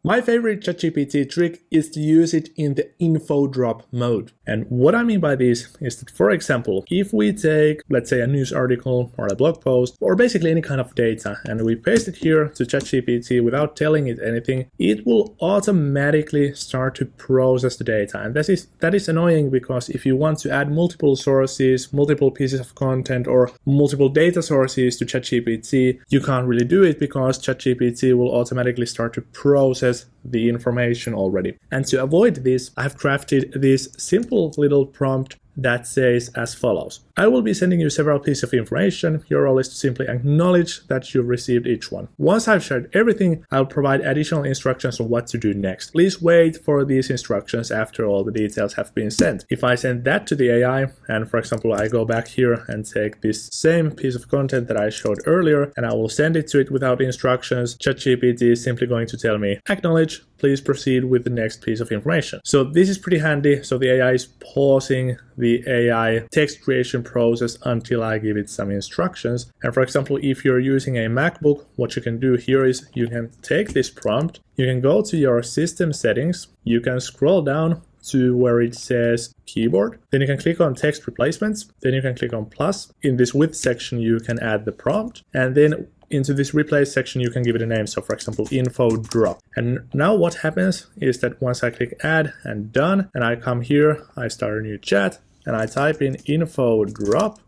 My favorite ChatGPT trick is to use it in the info drop mode. And what I mean by this is that, for example, if we take, let's say, a news article or a blog post or basically any kind of data and we paste it here to ChatGPT without telling it anything, it will automatically start to process the data. And that is annoying because if you want to add multiple sources, multiple pieces of content or multiple data sources to ChatGPT, you can't really do it because ChatGPT will automatically start to process the information already. And to avoid this, I've crafted this simple little prompt that says as follows. I will be sending you several pieces of information. Your role is to simply acknowledge that you've received each one. Once I've shared everything, I'll provide additional instructions on what to do next. Please wait for these instructions after all the details have been sent. If I send that to the AI, and for example, I go back here and take this same piece of content that I showed earlier, and I will send it to it without instructions, ChatGPT is simply going to tell me, acknowledge, please proceed with the next piece of information. So this is pretty handy. So the AI is pausing the AI text creation process until I give it some instructions. And for example, if you're using a MacBook, what you can do here is you can take this prompt, you can go to your system settings, you can scroll down to where it says keyboard, then you can click on text replacements, then you can click on plus. In this with section, you can add the prompt, and then into this replace section, you can give it a name. So for example, info drop. And now what happens is that once I click add and done, and I come here, I start a new chat and I type in info drop,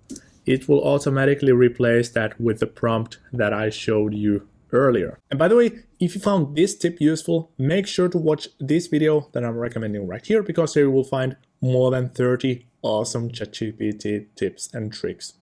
it will automatically replace that with the prompt that I showed you earlier. And by the way, if you found this tip useful, make sure to watch this video that I'm recommending right here, because there you will find more than 30 awesome ChatGPT tips and tricks.